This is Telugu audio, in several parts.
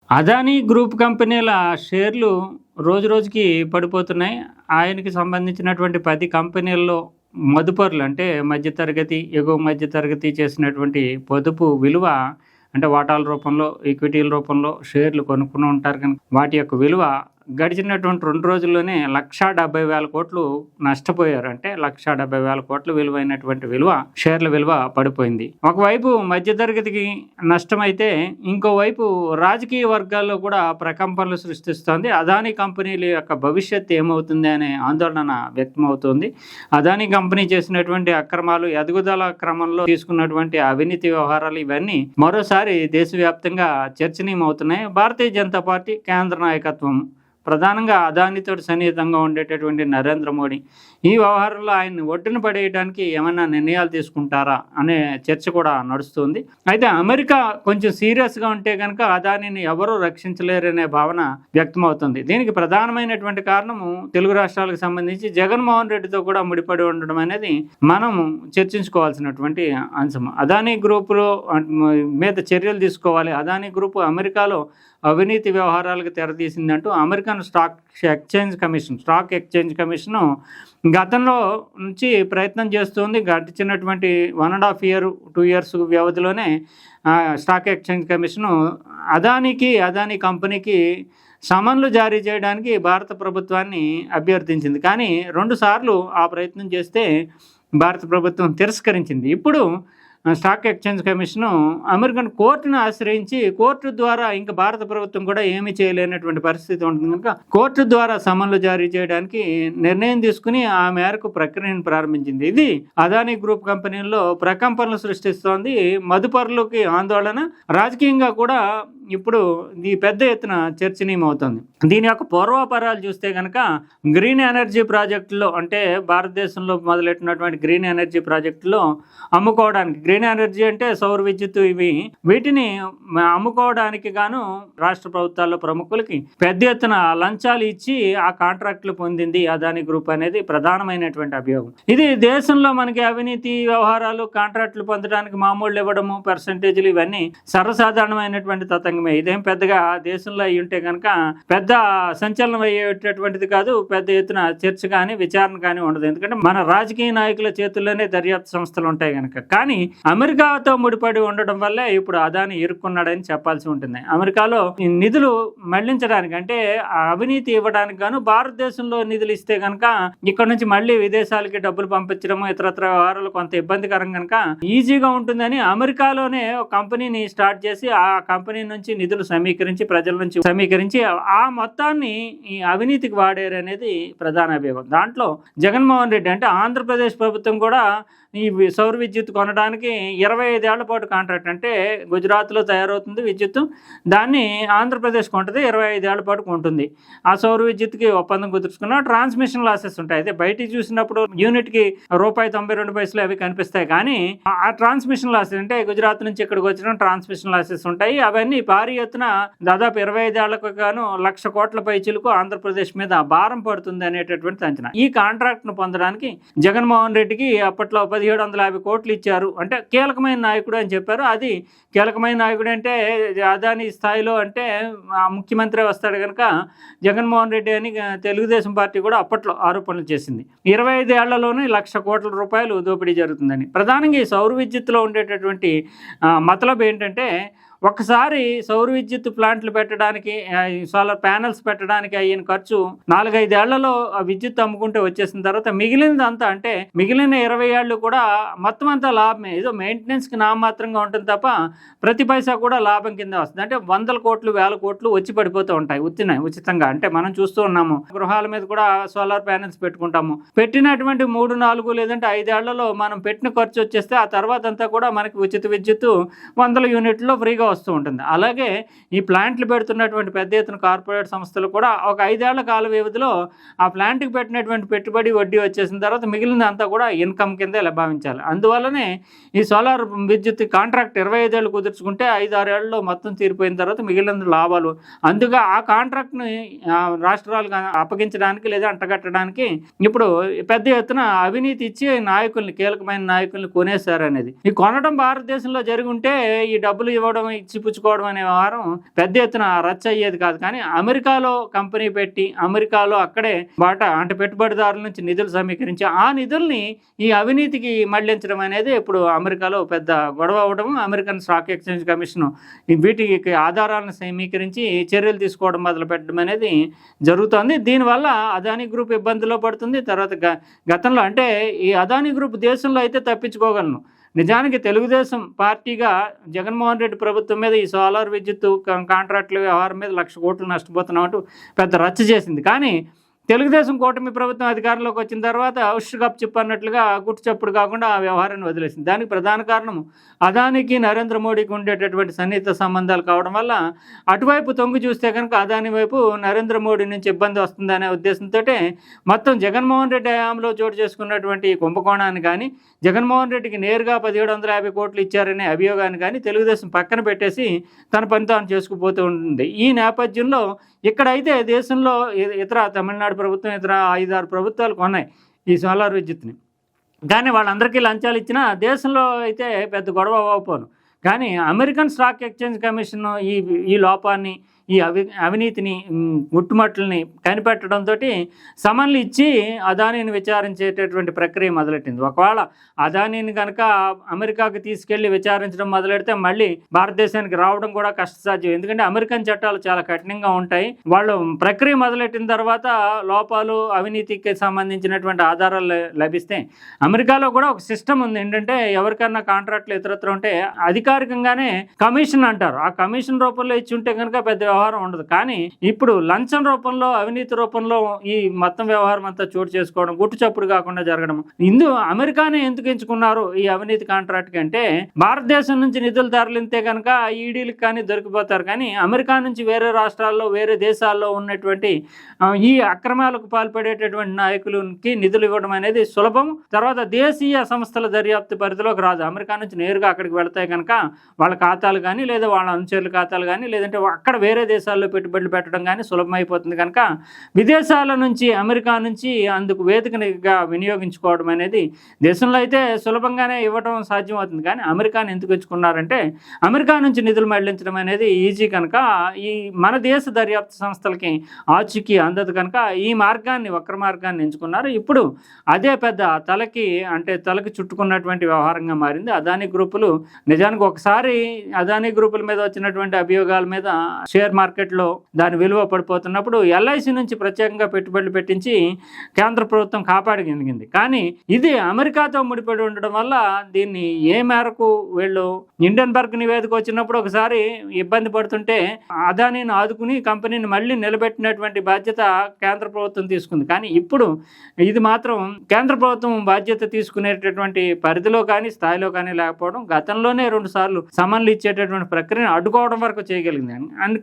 అదానీ గ్రూప్ కంపెనీల షేర్లు రోజురోజుకి పడిపోతున్నాయి. ఆయనకి సంబంధించినటువంటి 10 కంపెనీల్లో మదుపరులు అంటే మధ్య తరగతి, ఎగువ మధ్య తరగతి చేసినటువంటి పొదుపు విలువ అంటే వాటాల రూపంలో, ఈక్విటీల రూపంలో షేర్లు కొనుక్కుని ఉంటారు కనుక వాటి యొక్క విలువ గడిచినటువంటి 2 రోజుల్లోనే 1,70,000 నష్టపోయారు. అంటే 1,70,000 విలువైనటువంటి షేర్ల విలువ పడిపోయింది. ఒకవైపు మధ్యతరగతికి నష్టమైతే ఇంకోవైపు రాజకీయ వర్గాల్లో కూడా ప్రకంపనలు సృష్టిస్తోంది. అదానీ కంపెనీల యొక్క భవిష్యత్తు ఏమవుతుంది అనే ఆందోళన వ్యక్తమవుతోంది. అదానీ కంపెనీ చేసినటువంటి అక్రమాలు, ఎదుగుదల క్రమంలో తీసుకున్నటువంటి అవినీతి వ్యవహారాలు ఇవన్నీ మరోసారి దేశవ్యాప్తంగా చర్చనీయమవుతున్నాయి. భారతీయ జనతా పార్టీ కేంద్ర నాయకత్వం ప్రధానంగా అదానితో సన్నిహితంగా ఉండేటటువంటి నరేంద్ర మోడీ ఈ వ్యవహారంలో ఆయన్ని ఒడ్డున పడేయడానికి ఏమైనా నిర్ణయాలు తీసుకుంటారా అనే చర్చ కూడా నడుస్తుంది. అయితే అమెరికా కొంచెం సీరియస్గా ఉంటే కనుక అదానిని ఎవరూ రక్షించలేరనే భావన వ్యక్తమవుతుంది. దీనికి ప్రధానమైనటువంటి కారణము తెలుగు రాష్ట్రాలకు సంబంధించి జగన్మోహన్ రెడ్డితో కూడా ముడిపడి ఉండడం అనేది మనము చర్చించుకోవాల్సినటువంటి అంశం. అదానీ గ్రూపులో మీద చర్యలు తీసుకోవాలి. అదానీ గ్రూపు అమెరికాలో అవినీతి వ్యవహారాలకు తెరతీసిందంటూ అమెరికన్ స్టాక్ ఎక్స్చేంజ్ కమిషను గతంలో నుంచి ప్రయత్నం చేస్తుంది. గడిచినటువంటి 1.5 year 2 years వ్యవధిలోనే స్టాక్ ఎక్స్చేంజ్ కమిషను అదానీ కంపెనీకి సమన్లు జారీ చేయడానికి భారత ప్రభుత్వాన్ని అభ్యర్థించింది. కానీ 2 సార్లు ఆ ప్రయత్నం చేస్తే భారత ప్రభుత్వం తిరస్కరించింది. ఇప్పుడు స్టాక్ ఎక్స్చేంజ్ కమిషను అమెరికన్ కోర్టును ఆశ్రయించి కోర్టు ద్వారా ఇంకా భారత ప్రభుత్వం కూడా ఏమీ చేయలేనటువంటి పరిస్థితి ఉంటుంది కనుక కోర్టు ద్వారా సమన్లు జారీ చేయడానికి నిర్ణయం తీసుకుని ఆ మేరకు ప్రక్రియను ప్రారంభించింది. ఇది అదానీ గ్రూప్ కంపెనీల్లో ప్రకంపనలు సృష్టిస్తోంది. మదుపరులకి ఆందోళన, రాజకీయంగా కూడా ఇప్పుడు ఈ పెద్ద ఎత్తున చర్చనీయమవుతుంది. దీని యొక్క పూర్వాపరాలు చూస్తే కనుక గ్రీన్ ఎనర్జీ ప్రాజెక్టులో అంటే భారతదేశంలో మొదలెట్టినటువంటి గ్రీన్ ఎనర్జీ ప్రాజెక్టులో అమ్ముకోవడానికి, గ్రీన్ ఎనర్జీ అంటే సౌర విద్యుత్, వీటిని అమ్ముకోవడానికి గాను రాష్ట్ర ప్రభుత్వాల్లో ప్రముఖులకి పెద్ద ఎత్తున లంచాలు ఇచ్చి ఆ కాంట్రాక్టులు పొందింది అదానీ గ్రూప్ అనేది ప్రధానమైనటువంటి అభియోగం. ఇది దేశంలో మనకి అవినీతి వ్యవహారాలు, కాంట్రాక్టులు పొందడానికి మామూళ్ళు ఇవ్వడము, పర్సంటేజీలు ఇవన్నీ సర్వసాధారణమైనటువంటి తతంగమే. ఇదేం పెద్దగా దేశంలో అయి ఉంటే కనుక పెద్ద సంచలనం అయ్యేటటువంటిది కాదు. పెద్ద ఎత్తున చర్చ కానీ విచారణ కానీ ఉండదు. ఎందుకంటే మన రాజకీయ నాయకుల చేతుల్లోనే దర్యాప్తు సంస్థలు ఉంటాయి కనుక. కానీ అమెరికాతో ముడిపడి ఉండడం వల్లే ఇప్పుడు అదానీ ఇరుక్కున్నాడని చెప్పాల్సి ఉంటుంది. అమెరికాలో నిధులు మళ్లించడానికి అంటే అవినీతి ఇవ్వడానికి గాను భారతదేశంలో నిధులు ఇస్తే కనుక ఇక్కడ నుంచి మళ్ళీ విదేశాలకి డబ్బులు పంపించడము, ఇతరత్ర వ్యవహారాలు కొంత ఇబ్బందికరం కనుక ఈజీగా ఉంటుందని అమెరికాలోనే ఒక కంపెనీని స్టార్ట్ చేసి ఆ కంపెనీ నుంచి నిధులు సమీకరించి, ప్రజల నుంచి సమీకరించి ఆ మొత్తాన్ని ఈ అవినీతికి వాడారు అనేది ప్రధాన అభియోగం. దాంట్లో జగన్మోహన్ రెడ్డి అంటే ఆంధ్రప్రదేశ్ ప్రభుత్వం కూడా ఈ సౌర విద్యుత్ కొనడానికి 25 ఏళ్ల పాటు కాంట్రాక్ట్, అంటే గుజరాత్లో తయారవుతుంది విద్యుత్తు, దాన్ని ఆంధ్రప్రదేశ్ కొంటుంది, 25 ఏళ్ల పాటు కొంటుంది. ఆ సౌర విద్యుత్కి ఒప్పందం కుదుర్చుకున్న ట్రాన్స్మిషన్ లాసెస్ ఉంటాయి. అయితే బయటికి చూసినప్పుడు యూనిట్కి ₹92 అవి కనిపిస్తాయి. కానీ ఆ ట్రాన్స్మిషన్ లాసెస్ అంటే గుజరాత్ నుంచి ఇక్కడికి వచ్చిన ట్రాన్స్మిషన్ లాసెస్ ఉంటాయి. అవన్నీ భారీ ఎత్తున దాదాపు 25 ఏళ్లకు గాను 1,00,000 కోట్ల పైచిలకు ఆంధ్రప్రదేశ్ మీద భారం పడుతుంది అనేటటువంటి అంచనా. ఈ కాంట్రాక్ట్ను పొందడానికి జగన్మోహన్ రెడ్డికి అప్పట్లో 1,750 కోట్లు ఇచ్చారు. అంటే కీలకమైన నాయకుడు అని చెప్పారు. అది కీలకమైన నాయకుడు అంటే అదానీ స్థాయిలో అంటే ముఖ్యమంత్రి వస్తాడు కనుక జగన్మోహన్ రెడ్డి అని తెలుగుదేశం పార్టీ కూడా అప్పట్లో ఆరోపణలు చేసింది. 25 ఏళ్లలోనే 1,00,000 కోట్ల రూపాయలు దోపిడీ జరుగుతుందని. ప్రధానంగా ఈ సౌర విద్యుత్తులో ఉండేటటువంటి మతలబ్ ఏంటంటే ఒకసారి సౌర విద్యుత్ ప్లాంట్లు పెట్టడానికి, సోలార్ ప్యానెల్స్ పెట్టడానికి అయిన ఖర్చు 4-5 ఏళ్లలో ఆ విద్యుత్ అమ్ముకుంటే వచ్చేసిన తర్వాత మిగిలినదంతా అంటే మిగిలిన 20 ఏళ్ళు కూడా మొత్తం అంతా లాభమే. ఏదో మెయింటెనెన్స్కి నామమాత్రంగా ఉంటుంది తప్ప ప్రతి పైసా కూడా లాభం కింద వస్తుంది. అంటే 100 కోట్లు 1000 కోట్లు వచ్చి పడిపోతూ ఉంటాయి ఉచితంగా. అంటే మనం చూస్తూ ఉన్నాము, గృహాల మీద కూడా సోలార్ ప్యానెల్స్ పెట్టుకుంటాము. పెట్టినటువంటి 3-4 లేదంటే 5 ఏళ్లలో మనం పెట్టిన ఖర్చు వచ్చేస్తే ఆ తర్వాత అంతా కూడా మనకి ఉచిత విద్యుత్ 100 యూనిట్లో ఫ్రీగా వస్తూ ఉంటుంది. అలాగే ఈ ప్లాంట్లు పెడుతున్నటువంటి పెద్ద ఎత్తున కార్పొరేట్ సంస్థలు కూడా ఒక 5 ఏళ్ల కాల వ్యవధిలో ఆ ప్లాంట్కి పెట్టినటువంటి పెట్టుబడి వడ్డీ వచ్చేసిన తర్వాత మిగిలినంతా కూడా ఇన్కమ్ కిందే భావించాలి. అందువల్లనే ఈ సోలార్ విద్యుత్ కాంట్రాక్ట్ 25 ఏళ్ళు కుదుర్చుకుంటే 5-6 ఏళ్లలో మొత్తం తీరిపోయిన తర్వాత మిగిలిన లాభాలు. అందుకే ఆ కాంట్రాక్ట్ని రాష్ట్రాలకు అప్పగించడానికి లేదా అంటగట్టడానికి ఇప్పుడు పెద్ద ఎత్తున అవినీతి ఇచ్చి నాయకుల్ని, కీలకమైన నాయకుల్ని కొనేశారు అనేది. ఈ కొనడం భారతదేశంలో జరిగి ఉంటే ఈ డబ్బులు ఇవ్వడం ఇచ్చిపుచ్చుకోవడం అనే వ్యవహారం పెద్ద ఎత్తున రచ్చ అయ్యేది కాదు. కానీ అమెరికాలో కంపెనీ పెట్టి అమెరికాలో అక్కడే అంటే పెట్టుబడిదారుల నుంచి నిధులు సమీకరించి ఆ నిధుల్ని ఈ అవినీతికి మళ్లించడం అనేది ఇప్పుడు అమెరికాలో పెద్ద గొడవ అవ్వడం, అమెరికన్ స్టాక్ ఎక్స్చేంజ్ కమిషన్ వీటికి ఆధారాలను సమీకరించి చర్యలు తీసుకోవడం మొదలుపెట్టడం అనేది జరుగుతోంది. దీనివల్ల అదానీ గ్రూప్ ఇబ్బందుల్లో పడుతుంది. తర్వాత గతంలో అంటే ఈ అదానీ గ్రూప్ దేశంలో అయితే తప్పించుకోగలను. నిజానికి తెలుగుదేశం పార్టీగా జగన్మోహన్ రెడ్డి ప్రభుత్వం మీద ఈ సోలార్ విద్యుత్ కాంట్రాక్టుల వ్యవహారం మీద 1,00,000 కోట్లు నష్టపోతున్నామంటూ పెద్ద రచ్చ చేసింది. కానీ తెలుగుదేశం కూటమి ప్రభుత్వం అధికారంలోకి వచ్చిన తర్వాత ఉష్ చిప్ అన్నట్లుగా గుట్టు చప్పుడు కాకుండా ఆ వ్యవహారాన్ని వదిలేసింది. దానికి ప్రధాన కారణం అదానికి నరేంద్ర మోడీకి ఉండేటటువంటి సన్నిహిత సంబంధాలు కావడం వల్ల అటువైపు తొంగి చూస్తే కనుక అదాని వైపు నరేంద్ర మోడీ నుంచి ఇబ్బంది వస్తుందనే ఉద్దేశంతో మొత్తం జగన్మోహన్ రెడ్డి హయాంలో చోటు చేసుకున్నటువంటి కుంభకోణాన్ని కానీ, జగన్మోహన్ రెడ్డికి నేరుగా 1,750 కోట్లు ఇచ్చారనే అభియోగాన్ని కానీ తెలుగుదేశం పక్కన పెట్టేసి తన పని తాను చేసుకుపోతూ ఉంటుంది. ఈ నేపథ్యంలో ఇక్కడైతే దేశంలో ఇతర తమిళనాడు ప్రభుత్వం, ఇతర 5-6 ప్రభుత్వాలు కొన్నాయి ఈ సోలార్ విద్యుత్ని. కానీ వాళ్ళందరికీ లంచాలు ఇచ్చినా దేశంలో అయితే పెద్ద గొడవ అవ్వకపోను. కానీ అమెరికన్ స్టాక్ ఎక్స్చేంజ్ కమిషన్ ఈ లోపాన్ని, ఈ అవినీతిని, గుట్టుమట్లని కనిపెట్టడంతో సమన్లు ఇచ్చి అదానీని విచారించేటటువంటి ప్రక్రియ మొదలెట్టింది. ఒకవేళ అదానీని కనుక అమెరికాకి తీసుకెళ్లి విచారించడం మొదలెడితే మళ్ళీ భారతదేశానికి రావడం కూడా కష్టసాధ్యం. ఎందుకంటే అమెరికన్ చట్టాలు చాలా కఠినంగా ఉంటాయి. వాళ్ళు ప్రక్రియ మొదలెట్టిన తర్వాత లోపాలు, అవినీతికి సంబంధించినటువంటి ఆధారాలు లభిస్తే అమెరికాలో కూడా ఒక సిస్టమ్ ఉంది. ఏంటంటే ఎవరికన్నా కాంట్రాక్ట్లు ఇతరత్ర ఉంటే అధికారికంగానే కమిషన్ అంటారు. ఆ కమిషన్ రూపంలో ఇచ్చి ఉంటే కనుక పెద్ద వ్యవహారం ఉండదు. కానీ ఇప్పుడు లంచం రూపంలో, అవినీతి రూపంలో ఈ మొత్తం వ్యవహారం అంతా చోటు చేసుకోవడం, గుట్టు చప్పుడు కాకుండా జరగడం. అమెరికానే ఎందుకు ఎంచుకున్నారు ఈ అవినీతి కాంట్రాక్ట్ కంటే, భారతదేశం నుంచి నిధులు తరలింతే కనుక ఈడీలకు కానీ దొరికిపోతారు. కానీ అమెరికా నుంచి వేరే రాష్ట్రాల్లో, వేరే దేశాల్లో ఉన్నటువంటి ఈ అక్రమాలకు పాల్పడేటటువంటి నాయకులకి నిధులు ఇవ్వడం అనేది సులభం. తర్వాత దేశీయ సంస్థల దర్యాప్తు పరిధిలోకి రాదు. అమెరికా నుంచి నేరుగా అక్కడికి వెళతాయి కనుక వాళ్ళ ఖాతాలు కానీ, లేదా వాళ్ళ అనుచరుల ఖాతాలు కానీ, లేదంటే అక్కడ వేరే దేశాల్లో పెట్టుబడులు పెట్టడం కానీ సులభమైపోతుంది. కనుక విదేశాల నుంచి, అమెరికా నుంచి అందుకు వేదికగా వినియోగించుకోవడం అనేది దేశంలో అయితే సులభంగానే ఇవ్వడం సాధ్యమవుతుంది. కానీ అమెరికాను ఎందుకు ఎంచుకున్నారంటే అమెరికా నుంచి నిధులు మళ్లించడం అనేది ఈజీ కనుక ఈ మన దేశ దర్యాప్తు సంస్థలకి ఆచూకీ అందదు కనుక ఈ మార్గాన్ని, వక్ర మార్గాన్ని ఎంచుకున్నారు. ఇప్పుడు అదే పెద్ద తలకి చుట్టుకున్నటువంటి వ్యవహారంగా మారింది. అదానీ గ్రూపులు నిజానికి ఒకసారి అదానీ గ్రూపుల మీద వచ్చినటువంటి అభియోగాల మీద షేర్ మార్కెట్లో దాని విలువ పడిపోతున్నప్పుడు ఎల్ఐసి నుంచి ప్రత్యేకంగా పెట్టుబడులు పెట్టించి కేంద్ర ప్రభుత్వం కాపాడగలిగింది. కానీ ఇది అమెరికాతో ముడిపడి ఉండడం వల్ల దీన్ని ఏ మేరకు వీళ్ళు హిండెన్బర్గ్ నివేదిక వచ్చినప్పుడు ఒకసారి ఇబ్బంది పడుతుంటే అదానీని ఆదుకుని కంపెనీని మళ్ళీ నిలబెట్టినటువంటి బాధ్యత కేంద్ర ప్రభుత్వం తీసుకుంది. కానీ ఇప్పుడు ఇది మాత్రం కేంద్ర ప్రభుత్వం బాధ్యత తీసుకునేటటువంటి పరిధిలో కానీ, స్థాయిలో కానీ లేకపోవడం, గతంలోనే 2 సార్లు సమన్లు ఇచ్చేటటువంటి ప్రక్రియను అడ్డుకోవడం వరకు చేయగలిగింది.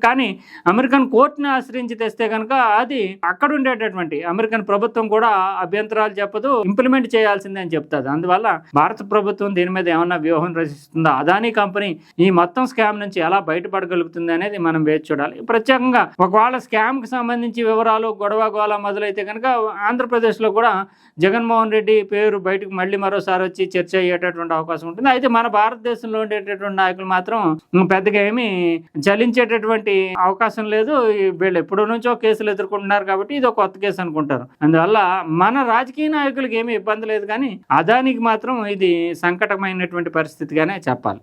కానీ అమెరికన్ కోర్టుని ఆశ్రయించి తెస్తే కనుక అది అక్కడ ఉండేటటువంటి అమెరికన్ ప్రభుత్వం కూడా అభ్యంతరాలు చెప్పదు, ఇంప్లిమెంట్ చేయాల్సిందే అని చెప్తుంది. అందువల్ల భారత ప్రభుత్వం దీని మీద ఏమన్నా వ్యూహం రచిస్తుందా, అదానీ కంపెనీ ఈ మొత్తం స్కామ్ నుంచి ఎలా బయటపడగలుగుతుంది అనేది మనం వేచి చూడాలి. ప్రత్యేకంగా ఒకవేళ స్కామ్ కి సంబంధించి వివరాలు, గోల మొదలైతే కనుక ఆంధ్రప్రదేశ్లో కూడా జగన్మోహన్ రెడ్డి పేరు బయటకు మళ్ళీ మరోసారి వచ్చి చర్చ అయ్యేటటువంటి అవకాశం ఉంటుంది. అయితే మన భారతదేశంలో ఉండేటటువంటి నాయకులు మాత్రం పెద్దగా ఏమీ చలించేటటువంటి అవకాశం లేదు. వీళ్ళు ఎప్పటి నుంచో కేసులు ఎదుర్కొంటున్నారు కాబట్టి ఇది ఒక కొత్త కేసు అనుకుంటారు. అందువల్ల మన రాజకీయ నాయకులకి ఏమీ ఇబ్బంది లేదు. కానీ అదానికి మాత్రం ఇది సంకటమైనటువంటి పరిస్థితిగానే చెప్పాలి.